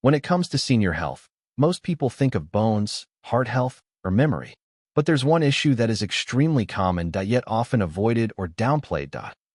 When it comes to senior health, most people think of bones, heart health, or memory. But there's one issue that is extremely common yet often avoided or downplayed,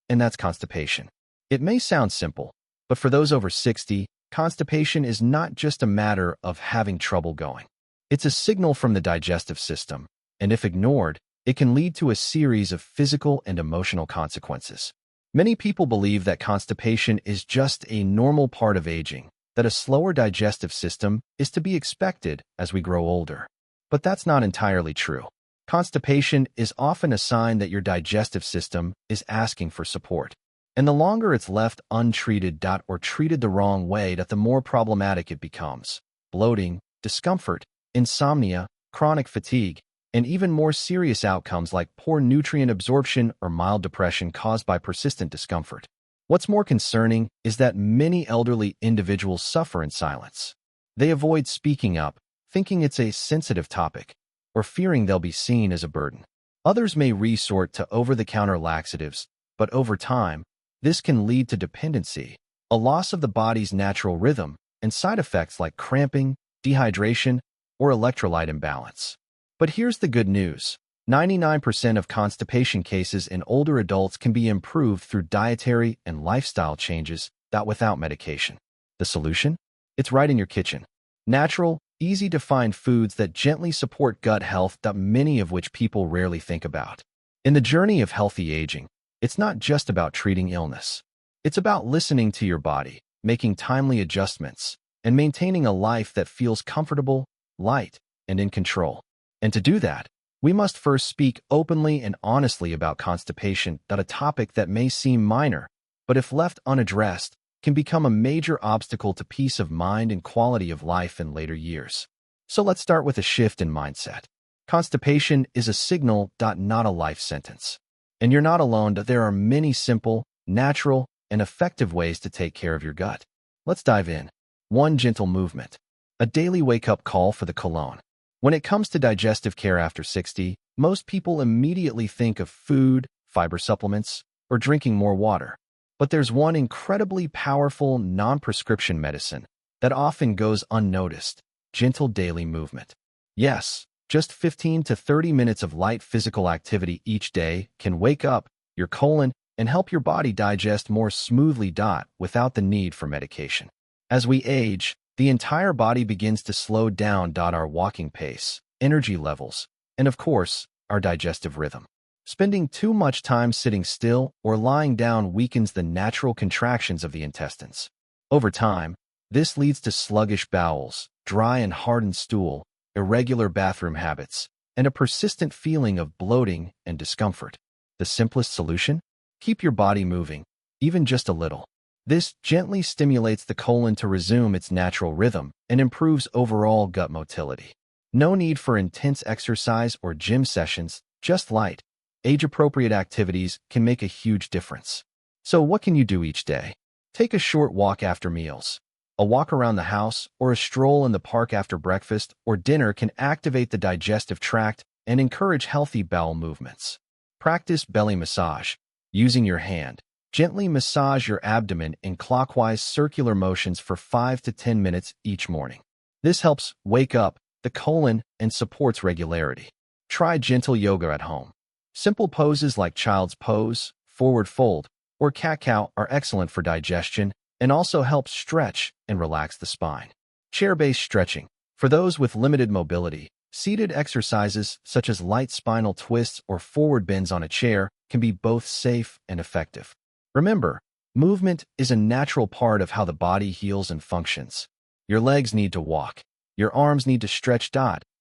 and that's constipation. It may sound simple, but for those over 60, constipation is not just a matter of having trouble going. It's a signal from the digestive system, and if ignored, it can lead to a series of physical and emotional consequences. Many people believe that constipation is just a normal part of aging, that a slower digestive system is to be expected as we grow older. But that's not entirely true. Constipation is often a sign that your digestive system is asking for support. And the longer it's left untreated or treated the wrong way, the more problematic it becomes. Bloating, discomfort, insomnia, chronic fatigue, and even more serious outcomes like poor nutrient absorption or mild depression caused by persistent discomfort. What's more concerning is that many elderly individuals suffer in silence. They avoid speaking up, thinking it's a sensitive topic, or fearing they'll be seen as a burden. Others may resort to over-the-counter laxatives, but over time, this can lead to dependency, a loss of the body's natural rhythm, and side effects like cramping, dehydration, or electrolyte imbalance. But here's the good news. 99% of constipation cases in older adults can be improved through dietary and lifestyle changes without medication. The solution? It's right in your kitchen. Natural, easy-to-find foods that gently support gut health, many of which people rarely think about. In the journey of healthy aging, it's not just about treating illness. It's about listening to your body, making timely adjustments, and maintaining a life that feels comfortable, light, and in control. And to do that, we must first speak openly and honestly about constipation, a topic that may seem minor, but if left unaddressed, can become a major obstacle to peace of mind and quality of life in later years. So let's start with a shift in mindset. Constipation is a signal, not a life sentence. And you're not alone. There are many simple, natural, and effective ways to take care of your gut. Let's dive in. 1. Gentle movement. A daily wake-up call for the colon. When it comes to digestive care after 60, most people immediately think of food, fiber supplements, or drinking more water. But there's one incredibly powerful non-prescription medicine that often goes unnoticed: gentle daily movement. Yes, just 15 to 30 minutes of light physical activity each day can wake up your colon and help your body digest more smoothly without the need for medication. As we age, the entire body begins to slow down our walking pace, energy levels, and of course, our digestive rhythm. Spending too much time sitting still or lying down weakens the natural contractions of the intestines. Over time, this leads to sluggish bowels, dry and hardened stool, irregular bathroom habits, and a persistent feeling of bloating and discomfort. The simplest solution? Keep your body moving, even just a little. This gently stimulates the colon to resume its natural rhythm and improves overall gut motility. No need for intense exercise or gym sessions, just light, age-appropriate activities can make a huge difference. So what can you do each day? Take a short walk after meals. A walk around the house or a stroll in the park after breakfast or dinner can activate the digestive tract and encourage healthy bowel movements. Practice belly massage. Using your hand, gently massage your abdomen in clockwise circular motions for 5 to 10 minutes each morning. This helps wake up the colon and supports regularity. Try gentle yoga at home. Simple poses like child's pose, forward fold, or cat-cow are excellent for digestion and also help stretch and relax the spine. Chair-based stretching. For those with limited mobility, seated exercises such as light spinal twists or forward bends on a chair can be both safe and effective. Remember, movement is a natural part of how the body heals and functions. Your legs need to walk, your arms need to stretch,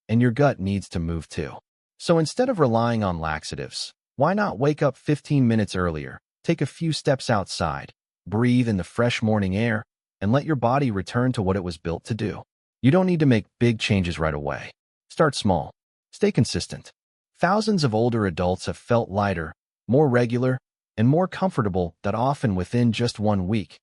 and your gut needs to move too. So instead of relying on laxatives, why not wake up 15 minutes earlier, take a few steps outside, breathe in the fresh morning air, and let your body return to what it was built to do? You don't need to make big changes right away. Start small. Stay consistent. Thousands of older adults have felt lighter, more regular, and more comfortable often within just 1 week,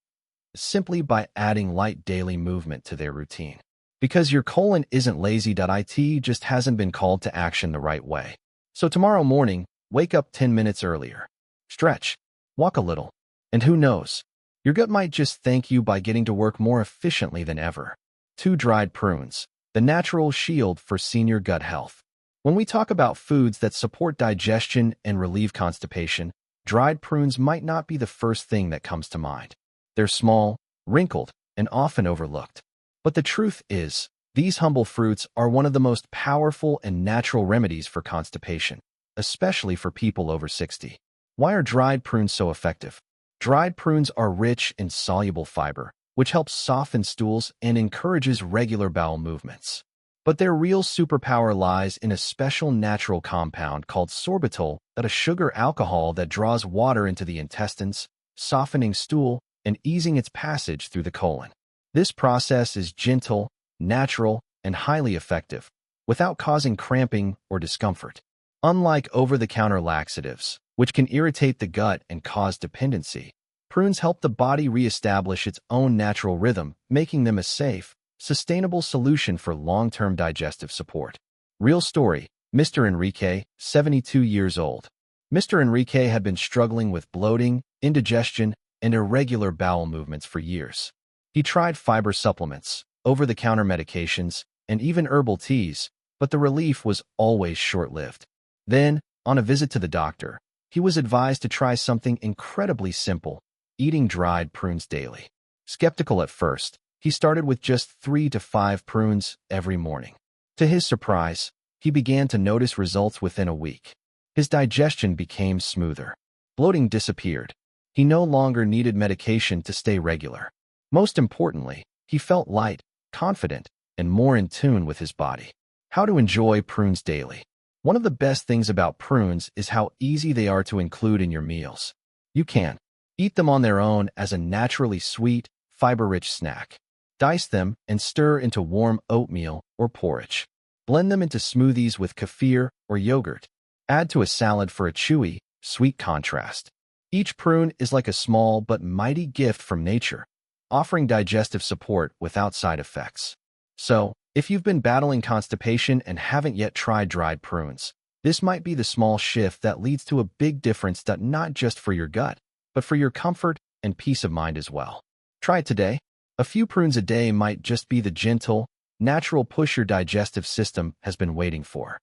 simply by adding light daily movement to their routine. Because your colon isn't lazy, it just hasn't been called to action the right way. So tomorrow morning, wake up 10 minutes earlier. Stretch, walk a little, and who knows, your gut might just thank you by getting to work more efficiently than ever. 2. Dried prunes, the natural shield for senior gut health. When we talk about foods that support digestion and relieve constipation, dried prunes might not be the first thing that comes to mind. They're small, wrinkled, and often overlooked. But the truth is, these humble fruits are one of the most powerful and natural remedies for constipation, especially for people over 60. Why are dried prunes so effective? Dried prunes are rich in soluble fiber, which helps soften stools and encourages regular bowel movements. But their real superpower lies in a special natural compound called sorbitol, a sugar alcohol that draws water into the intestines, softening stool and easing its passage through the colon. This process is gentle, natural, and highly effective, without causing cramping or discomfort. Unlike over-the-counter laxatives, which can irritate the gut and cause dependency, prunes help the body reestablish its own natural rhythm, making them a safe, sustainable solution for long-term digestive support. Real story: Mr. Enrique, 72 years old. Mr. Enrique had been struggling with bloating, indigestion, and irregular bowel movements for years. He tried fiber supplements, over-the-counter medications, and even herbal teas, but the relief was always short-lived. Then, on a visit to the doctor, he was advised to try something incredibly simple: eating dried prunes daily. Skeptical at first, he started with just 3 to 5 prunes every morning. To his surprise, he began to notice results within a week. His digestion became smoother. Bloating disappeared. He no longer needed medication to stay regular. Most importantly, he felt light, confident, and more in tune with his body. How to enjoy prunes daily. One of the best things about prunes is how easy they are to include in your meals. You can eat them on their own as a naturally sweet, fiber-rich snack. Dice them and stir into warm oatmeal or porridge. Blend them into smoothies with kefir or yogurt. Add to a salad for a chewy, sweet contrast. Each prune is like a small but mighty gift from nature, offering digestive support without side effects. So, if you've been battling constipation and haven't yet tried dried prunes, this might be the small shift that leads to a big difference, not just for your gut, but for your comfort and peace of mind as well. Try it today. A few prunes a day might just be the gentle, natural push your digestive system has been waiting for.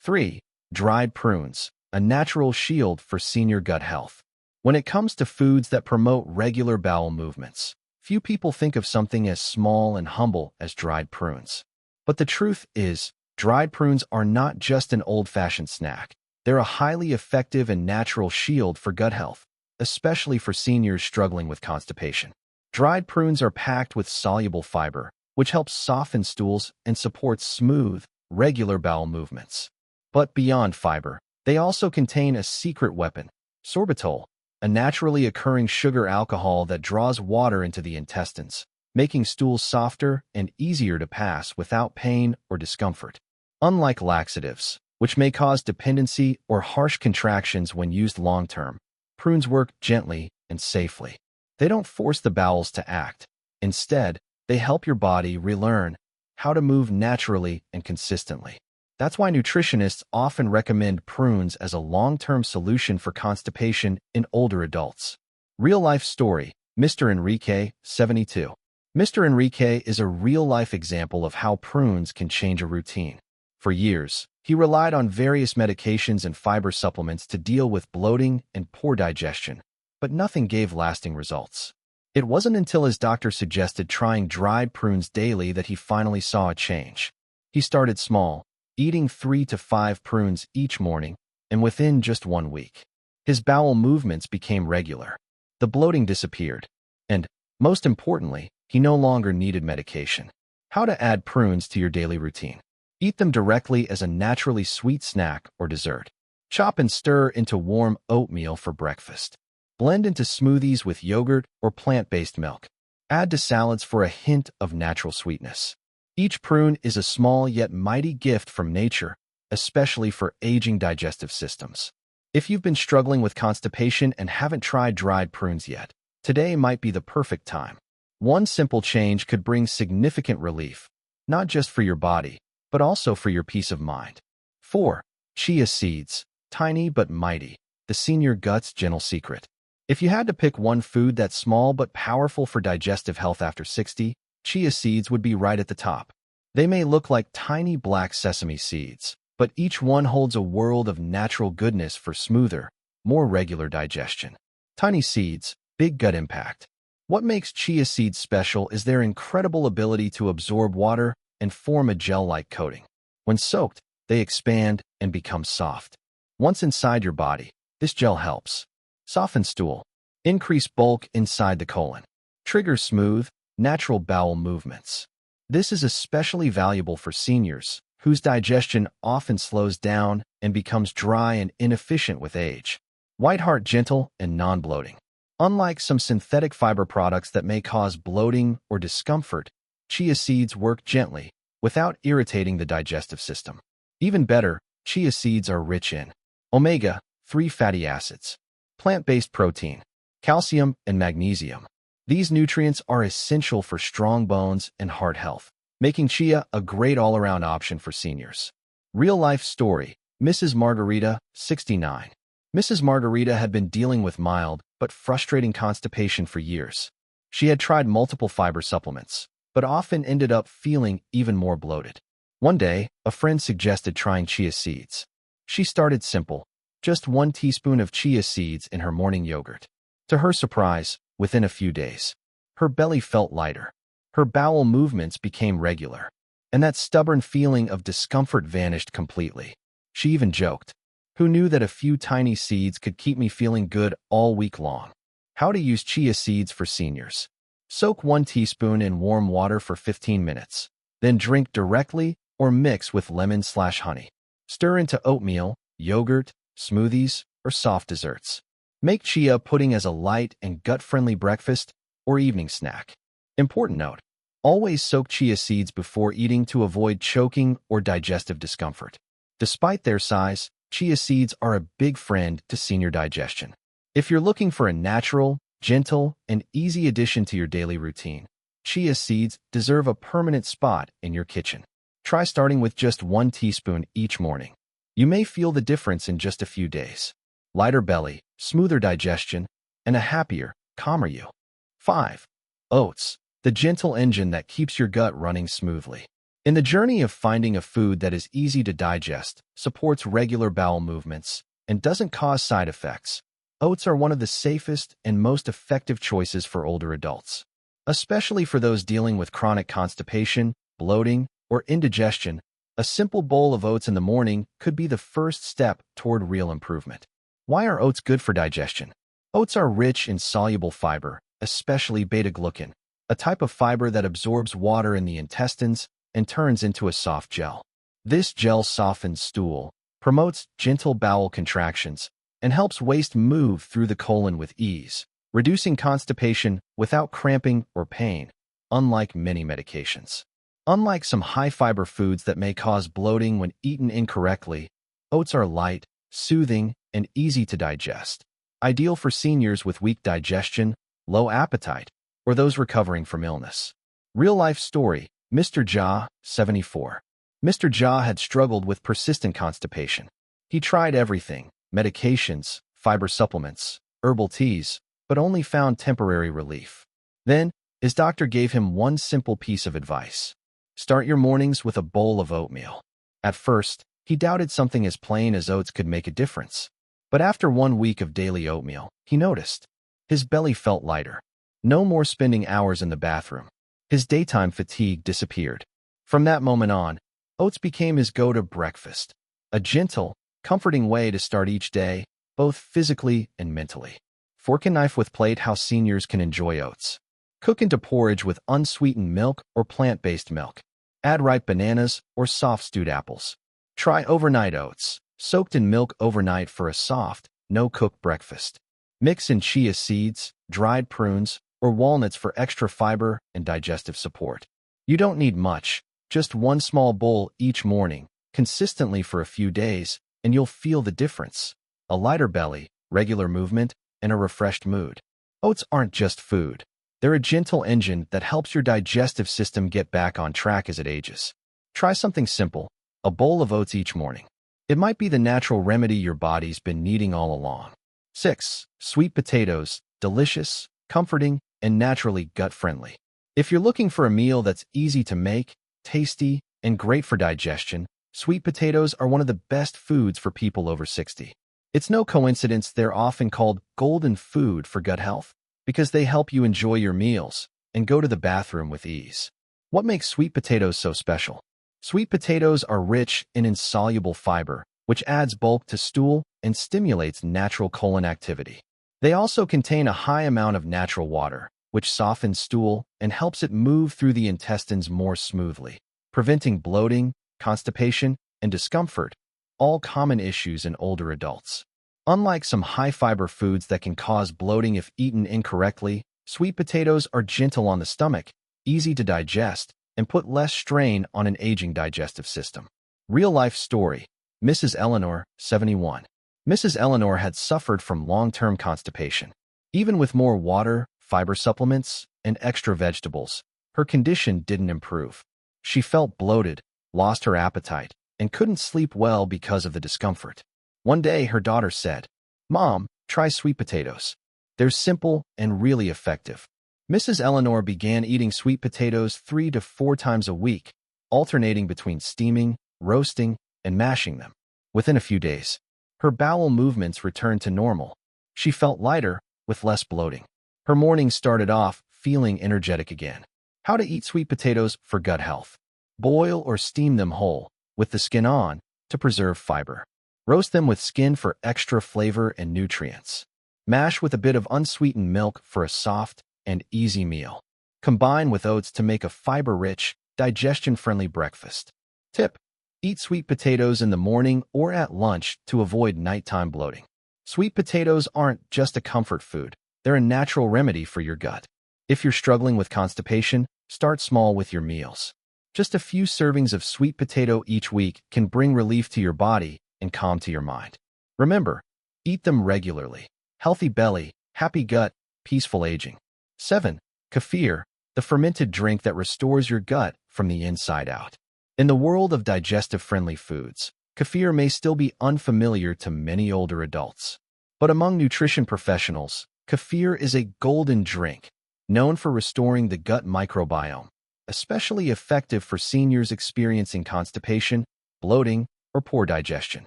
3. Dried prunes, a natural shield for senior gut health. When it comes to foods that promote regular bowel movements, few people think of something as small and humble as dried prunes. But the truth is, dried prunes are not just an old-fashioned snack. They're a highly effective and natural shield for gut health, especially for seniors struggling with constipation. Dried prunes are packed with soluble fiber, which helps soften stools and supports smooth, regular bowel movements. But beyond fiber, they also contain a secret weapon: sorbitol, a naturally occurring sugar alcohol that draws water into the intestines, making stools softer and easier to pass without pain or discomfort. Unlike laxatives, which may cause dependency or harsh contractions when used long-term, prunes work gently and safely. They don't force the bowels to act. Instead, they help your body relearn how to move naturally and consistently. That's why nutritionists often recommend prunes as a long-term solution for constipation in older adults. Real-life story: Mr. Enrique, 72. Mr. Enrique is a real-life example of how prunes can change a routine. For years, he relied on various medications and fiber supplements to deal with bloating and poor digestion, but nothing gave lasting results. It wasn't until his doctor suggested trying dried prunes daily that he finally saw a change. He started small, eating 3 to 5 prunes each morning, and within just 1 week, his bowel movements became regular. The bloating disappeared, and, most importantly, he no longer needed medication. How to add prunes to your daily routine. Eat them directly as a naturally sweet snack or dessert. Chop and stir into warm oatmeal for breakfast. Blend into smoothies with yogurt or plant-based milk. Add to salads for a hint of natural sweetness. Each prune is a small yet mighty gift from nature, especially for aging digestive systems. If you've been struggling with constipation and haven't tried dried prunes yet, today might be the perfect time. One simple change could bring significant relief, not just for your body, but also for your peace of mind. 4. Chia seeds, tiny but mighty, the senior gut's gentle secret. If you had to pick one food that's small but powerful for digestive health after 60, chia seeds would be right at the top. They may look like tiny black sesame seeds, but each one holds a world of natural goodness for smoother, more regular digestion. Tiny seeds, big gut impact. What makes chia seeds special is their incredible ability to absorb water and form a gel-like coating. When soaked, they expand and become soft. Once inside your body, this gel helps soften stool, increase bulk inside the colon, trigger smooth, natural bowel movements. This is especially valuable for seniors, whose digestion often slows down and becomes dry and inefficient with age. White Heart gentle and non-bloating. Unlike some synthetic fiber products that may cause bloating or discomfort, chia seeds work gently, without irritating the digestive system. Even better, chia seeds are rich in omega-3 fatty acids, plant-based protein, calcium, and magnesium. These nutrients are essential for strong bones and heart health, making chia a great all-around option for seniors. Real-life story, Mrs. Margarita, 69. Mrs. Margarita had been dealing with mild but frustrating constipation for years. She had tried multiple fiber supplements, but often ended up feeling even more bloated. One day, a friend suggested trying chia seeds. She started simple, just 1 teaspoon of chia seeds in her morning yogurt. To her surprise, within a few days, her belly felt lighter, her bowel movements became regular, and that stubborn feeling of discomfort vanished completely. She even joked, "Who knew that a few tiny seeds could keep me feeling good all week long?" How to use chia seeds for seniors. Soak 1 teaspoon in warm water for 15 minutes, then drink directly or mix with lemon/honey. Stir into oatmeal, yogurt, smoothies, or soft desserts. Make chia pudding as a light and gut-friendly breakfast or evening snack. Important note: always soak chia seeds before eating to avoid choking or digestive discomfort. Despite their size, chia seeds are a big friend to senior digestion. If you're looking for a natural, gentle, and easy addition to your daily routine, chia seeds deserve a permanent spot in your kitchen. Try starting with just 1 teaspoon each morning. You may feel the difference in just a few days. Lighter belly, smoother digestion, and a happier, calmer you. 5. Oats, the gentle engine that keeps your gut running smoothly. In the journey of finding a food that is easy to digest, supports regular bowel movements, and doesn't cause side effects, oats are one of the safest and most effective choices for older adults. Especially for those dealing with chronic constipation, bloating, or indigestion, a simple bowl of oats in the morning could be the first step toward real improvement. Why are oats good for digestion? Oats are rich in soluble fiber, especially beta-glucan, a type of fiber that absorbs water in the intestines and turns into a soft gel. This gel softens stool, promotes gentle bowel contractions, and helps waste move through the colon with ease, reducing constipation without cramping or pain, unlike many medications. Unlike some high-fiber foods that may cause bloating when eaten incorrectly, oats are light, soothing, and easy to digest, ideal for seniors with weak digestion, low appetite, or those recovering from illness. Real-life story, Mr. Jha, 74. Mr. Jha had struggled with persistent constipation. He tried everything, medications, fiber supplements, herbal teas, but only found temporary relief. Then, his doctor gave him one simple piece of advice. Start your mornings with a bowl of oatmeal. At first, he doubted something as plain as oats could make a difference. But after 1 week of daily oatmeal, he noticed. His belly felt lighter. No more spending hours in the bathroom. His daytime fatigue disappeared. From that moment on, oats became his go-to breakfast, a gentle, comforting way to start each day, both physically and mentally. Fork and knife with plate: how seniors can enjoy oats. Cook into porridge with unsweetened milk or plant-based milk. Add ripe bananas or soft stewed apples. Try overnight oats, soaked in milk overnight for a soft, no-cook breakfast. Mix in chia seeds, dried prunes, or walnuts for extra fiber and digestive support. You don't need much, just 1 small bowl each morning, consistently for a few days, and you'll feel the difference. A lighter belly, regular movement, and a refreshed mood. Oats aren't just food. They're a gentle engine that helps your digestive system get back on track as it ages. Try something simple, a bowl of oats each morning. It might be the natural remedy your body's been needing all along. 6. Sweet potatoes, delicious, comforting, and naturally gut-friendly. If you're looking for a meal that's easy to make, tasty, and great for digestion, sweet potatoes are one of the best foods for people over 60. It's no coincidence they're often called golden food for gut health, because they help you enjoy your meals and go to the bathroom with ease. What makes sweet potatoes so special? Sweet potatoes are rich in insoluble fiber, which adds bulk to stool and stimulates natural colon activity. They also contain a high amount of natural water, which softens stool and helps it move through the intestines more smoothly, preventing bloating, constipation, and discomfort, all common issues in older adults. Unlike some high-fiber foods that can cause bloating if eaten incorrectly, sweet potatoes are gentle on the stomach, easy to digest, and put less strain on an aging digestive system. Real-life story. Mrs. Eleanor, 71. Mrs. Eleanor had suffered from long-term constipation. Even with more water, fiber supplements, and extra vegetables, her condition didn't improve. She felt bloated, lost her appetite, and couldn't sleep well because of the discomfort. One day, her daughter said, "Mom, try sweet potatoes. They're simple and really effective." Mrs. Eleanor began eating sweet potatoes 3 to 4 times a week, alternating between steaming, roasting, and mashing them. Within a few days, her bowel movements returned to normal. She felt lighter, with less bloating. Her mornings started off feeling energetic again. How to eat sweet potatoes for gut health. Boil or steam them whole, with the skin on, to preserve fiber. Roast them with skin for extra flavor and nutrients. Mash with a bit of unsweetened milk for a soft and easy meal. Combine with oats to make a fiber-rich, digestion-friendly breakfast. Tip: eat sweet potatoes in the morning or at lunch to avoid nighttime bloating. Sweet potatoes aren't just a comfort food, they're a natural remedy for your gut. If you're struggling with constipation, start small with your meals. Just a few servings of sweet potato each week can bring relief to your body and calm to your mind. Remember, eat them regularly. Healthy belly, happy gut, peaceful aging. 7. Kefir, the fermented drink that restores your gut from the inside out. In the world of digestive-friendly foods, kefir may still be unfamiliar to many older adults. But among nutrition professionals, kefir is a golden drink, known for restoring the gut microbiome, especially effective for seniors experiencing constipation, bloating, or poor digestion.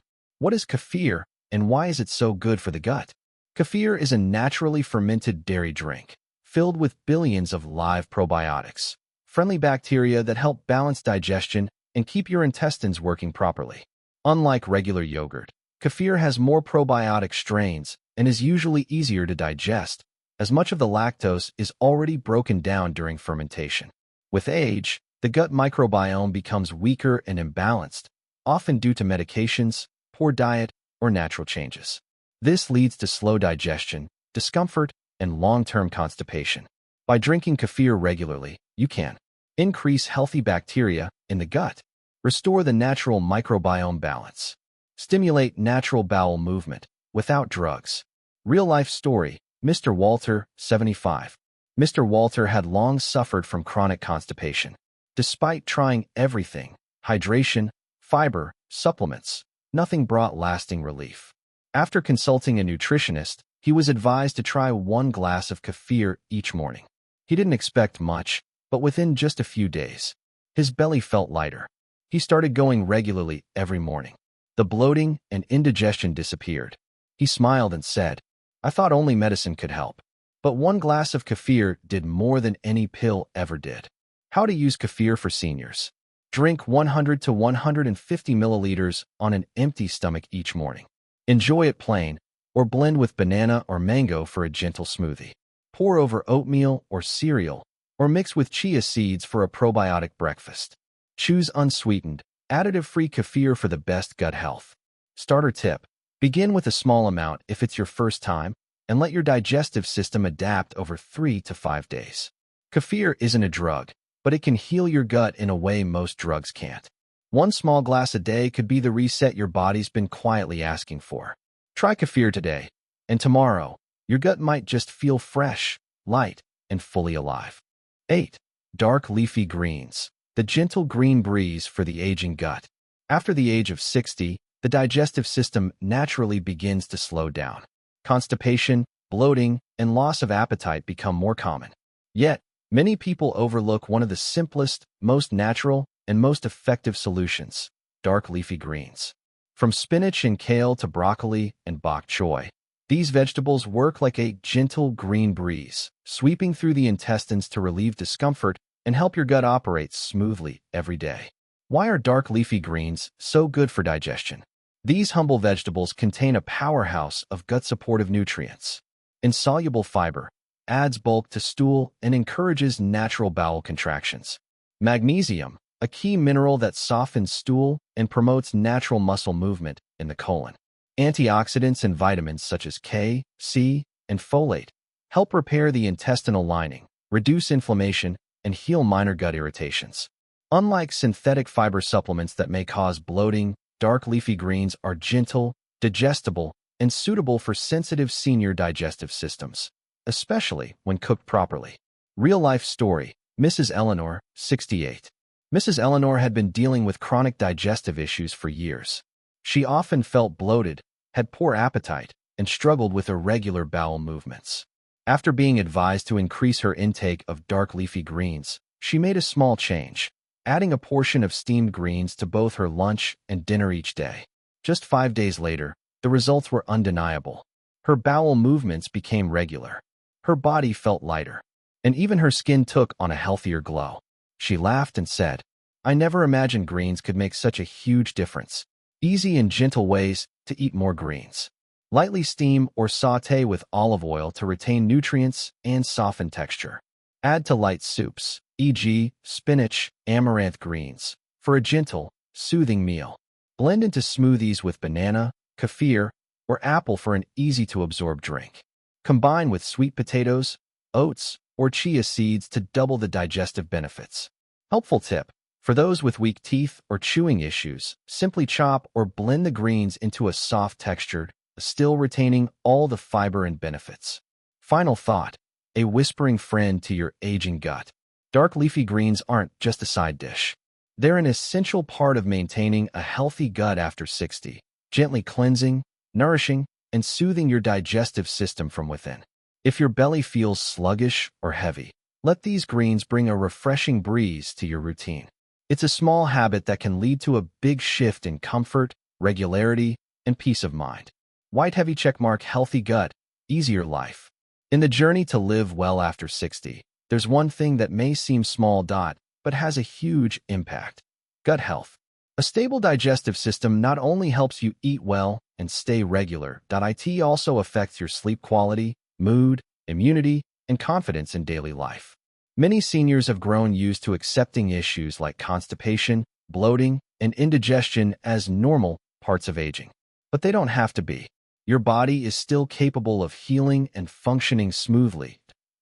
What is kefir, and why is it so good for the gut? Kefir is a naturally fermented dairy drink, filled with billions of live probiotics, friendly bacteria that help balance digestion and keep your intestines working properly. Unlike regular yogurt, kefir has more probiotic strains and is usually easier to digest, as much of the lactose is already broken down during fermentation. With age, the gut microbiome becomes weaker and imbalanced, often due to medications, poor diet, or natural changes. This leads to slow digestion, discomfort, and long-term constipation. By drinking kefir regularly, you can increase healthy bacteria in the gut, restore the natural microbiome balance, stimulate natural bowel movement without drugs. Real-life story. Mr. Walter, 75. Mr. Walter had long suffered from chronic constipation. Despite trying everything, hydration, fiber, supplements, nothing brought lasting relief. After consulting a nutritionist, he was advised to try 1 glass of kefir each morning. He didn't expect much, but within just a few days, his belly felt lighter. He started going regularly every morning. The bloating and indigestion disappeared. He smiled and said, "I thought only medicine could help." But 1 glass of kefir did more than any pill ever did. How to use kefir for seniors. Drink 100 to 150 milliliters on an empty stomach each morning. Enjoy it plain, or blend with banana or mango for a gentle smoothie. Pour over oatmeal or cereal, or mix with chia seeds for a probiotic breakfast. Choose unsweetened, additive-free kefir for the best gut health. Starter tip: begin with a small amount if it's your first time, and let your digestive system adapt over 3 to 5 days. Kefir isn't a drug, but it can heal your gut in a way most drugs can't. 1 small glass a day could be the reset your body's been quietly asking for. Try kefir today, and tomorrow, your gut might just feel fresh, light, and fully alive. 8. Dark leafy greens, the gentle green breeze for the aging gut. After the age of 60, the digestive system naturally begins to slow down. Constipation, bloating, and loss of appetite become more common. Yet, Many people overlook one of the simplest, most natural, and most effective solutions: dark leafy greens. From spinach and kale to broccoli and bok choy, these vegetables work like a gentle green breeze, sweeping through the intestines to relieve discomfort and help your gut operate smoothly every day. Why are dark leafy greens so good for digestion? These humble vegetables contain a powerhouse of gut-supportive nutrients. Insoluble fiber adds bulk to stool and encourages natural bowel contractions. Magnesium, a key mineral that softens stool and promotes natural muscle movement in the colon. Antioxidants and vitamins such as K, C, and folate help repair the intestinal lining, reduce inflammation, and heal minor gut irritations. Unlike synthetic fiber supplements that may cause bloating, dark leafy greens are gentle, digestible, and suitable for sensitive senior digestive systems, especially when cooked properly. Real-life story: Mrs. Eleanor, 68. Mrs. Eleanor had been dealing with chronic digestive issues for years. She often felt bloated, had poor appetite, and struggled with irregular bowel movements. After being advised to increase her intake of dark leafy greens, she made a small change, adding a portion of steamed greens to both her lunch and dinner each day. Just 5 days later, the results were undeniable. Her bowel movements became regular. Her body felt lighter, and even her skin took on a healthier glow. She laughed and said, "I never imagined greens could make such a huge difference." Easy and gentle ways to eat more greens. Lightly steam or sauté with olive oil to retain nutrients and soften texture. Add to light soups, e.g., spinach, amaranth greens, for a gentle, soothing meal. Blend into smoothies with banana, kefir, or apple for an easy-to-absorb drink. Combine with sweet potatoes, oats, or chia seeds to double the digestive benefits. Helpful tip: for those with weak teeth or chewing issues, simply chop or blend the greens into a soft texture, still retaining all the fiber and benefits. Final thought: a whispering friend to your aging gut. Dark leafy greens aren't just a side dish. They're an essential part of maintaining a healthy gut after 60, gently cleansing, nourishing, and soothing your digestive system from within. If your belly feels sluggish or heavy, let these greens bring a refreshing breeze to your routine. It's a small habit that can lead to a big shift in comfort, regularity, and peace of mind. White heavy checkmark: healthy gut, easier life. In the journey to live well after 60, there's one thing that may seem small but has a huge impact: gut health. A stable digestive system not only helps you eat well and stay regular, it also affects your sleep quality, mood, immunity, and confidence in daily life. Many seniors have grown used to accepting issues like constipation, bloating, and indigestion as normal parts of aging. But they don't have to be. Your body is still capable of healing and functioning smoothly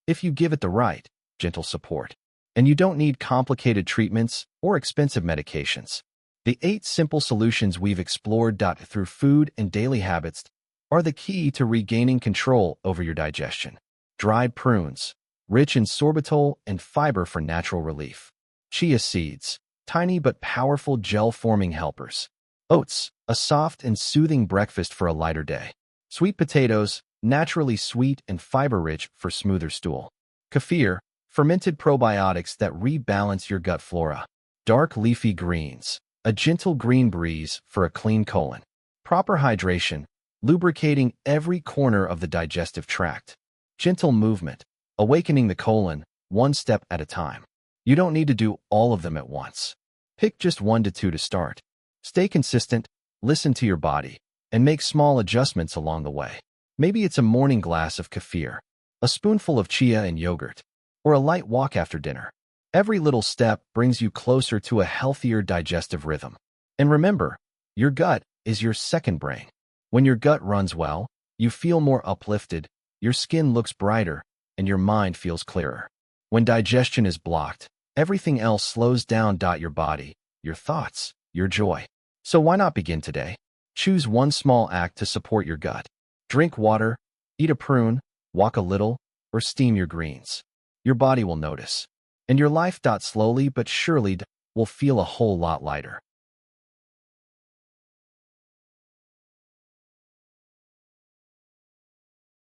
if you give it the right, gentle support. And you don't need complicated treatments or expensive medications. The 8 simple solutions we've explored through food and daily habits are the key to regaining control over your digestion. Dried prunes, rich in sorbitol and fiber for natural relief. Chia seeds, tiny but powerful gel-forming helpers. Oats, a soft and soothing breakfast for a lighter day. Sweet potatoes, naturally sweet and fiber-rich for smoother stool. Kefir, fermented probiotics that rebalance your gut flora. Dark leafy greens, a gentle green breeze for a clean colon. Proper hydration, lubricating every corner of the digestive tract. Gentle movement, awakening the colon, one step at a time. You don't need to do all of them at once. Pick just 1 to 2 to start. Stay consistent, listen to your body, and make small adjustments along the way. Maybe it's a morning glass of kefir, a spoonful of chia and yogurt, or a light walk after dinner. Every little step brings you closer to a healthier digestive rhythm. And remember, your gut is your second brain. When your gut runs well, you feel more uplifted, your skin looks brighter, and your mind feels clearer. When digestion is blocked, everything else slows down. Your body, your thoughts, your joy. So why not begin today? Choose one small act to support your gut. Drink water, eat a prune, walk a little, or steam your greens. Your body will notice. And your life slowly but surely will feel a whole lot lighter.